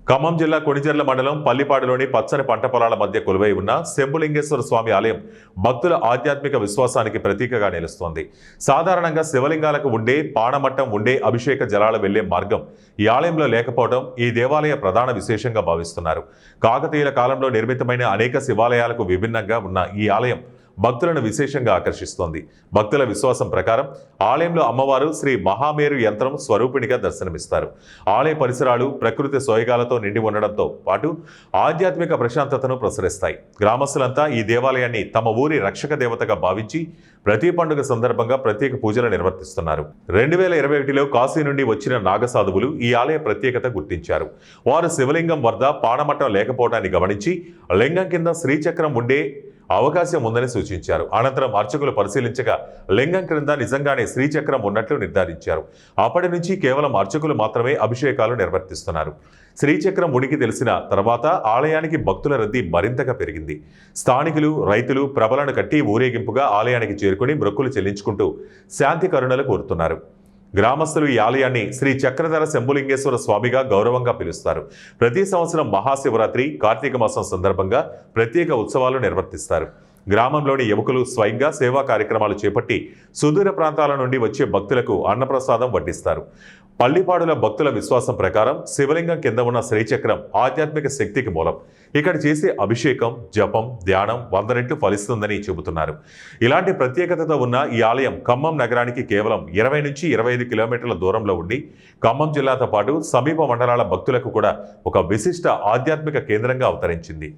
ఖమ్మం జిల్లా కొణిజర్ల మండలం పల్లిపాడులోని పచ్చని పంట పొలాల మధ్య కొలువై ఉన్న శంభులింగేశ్వర స్వామి ఆలయం భక్తుల ఆధ్యాత్మిక విశ్వాసానికి ప్రతీకగా నిలుస్తోంది. సాధారణంగా శివలింగాలకు ఉండే పాణమట్టం ఉండే అభిషేక జలాలు వెళ్లే మార్గం ఈ ఆలయంలో లేకపోవడం ఈ దేవాలయ ప్రధాన విశేషంగా భావిస్తున్నారు. కాకతీయుల కాలంలో నిర్మితమైన అనేక శివాలయాలకు విభిన్నంగా ఉన్న ఈ ఆలయం భక్తులను విశేషంగా ఆకర్షిస్తోంది. భక్తుల విశ్వాసం ప్రకారం ఆలయంలో అమ్మవారు శ్రీ మహామేరు యంత్రం స్వరూపిణిగా దర్శనమిస్తారు. ఆలయ పరిసరాలు ప్రకృతి సోయగాలతో నిండి ఉండడంతో పాటు ఆధ్యాత్మిక ప్రశాంతతను ప్రసరిస్తాయి. గ్రామస్తులంతా ఈ దేవాలయాన్ని తమ ఊరి రక్షక దేవతగా భావించి ప్రతి పండుగ సందర్భంగా ప్రత్యేక పూజలు నిర్వర్తిస్తున్నారు. 2021లో కాశీ నుండి వచ్చిన నాగసాధువులు ఈ ఆలయ ప్రత్యేకత గుర్తించారు. వారు శివలింగం వద్ద పాణమట్టం లేకపోవడాన్ని గమనించి లింగం కింద శ్రీచక్రం ఉండే అవకాశం ఉందని సూచించారు. అనంతరం అర్చకులు పరిశీలించగా లింగం క్రింద నిజంగానే శ్రీచక్రం ఉన్నట్లు నిర్ధారించారు. అప్పటి నుంచి కేవలం అర్చకులు మాత్రమే అభిషేకాలు నిర్వర్తిస్తున్నారు. శ్రీచక్రం ఉనికి తెలిసిన తర్వాత ఆలయానికి భక్తుల రద్దీ మరింతగా పెరిగింది. స్థానికులు, రైతులు ప్రభలను కట్టి ఊరేగింపుగా ఆలయానికి చేరుకుని మొక్కులు చెల్లించుకుంటూ శాంతి కరుణలు కోరుతున్నారు. గ్రామస్తులు ఈ ఆలయాన్ని శ్రీ చక్రధర శంభులింగేశ్వర స్వామిగా గౌరవంగా పిలుస్తారు. ప్రతి సంవత్సరం మహాశివరాత్రి, కార్తీక మాసం సందర్భంగా ప్రత్యేక ఉత్సవాలు నిర్వర్తిస్తారు. గ్రామంలోని యువకులు స్వయంగా సేవా కార్యక్రమాలు చేపట్టి సుదూర ప్రాంతాల నుండి వచ్చే భక్తులకు అన్నప్రసాదం వడ్డిస్తారు. పల్లిపాడుల భక్తుల విశ్వాసం ప్రకారం శివలింగం కింద ఉన్న శ్రీచక్రం ఆధ్యాత్మిక శక్తికి మూలం. ఇక్కడ చేసే అభిషేకం, జపం, ధ్యానం 100 రెట్లు ఫలిస్తుందని చెబుతున్నారు. ఇలాంటి ప్రత్యేకతతో ఉన్న ఈ ఆలయం ఖమ్మం నగరానికి కేవలం 20 నుంచి 25 కిలోమీటర్ల దూరంలో ఉండి ఖమ్మం జిల్లాతో పాటు సమీప మండలాల భక్తులకు కూడా ఒక విశిష్ట ఆధ్యాత్మిక కేంద్రంగా అవతరించింది.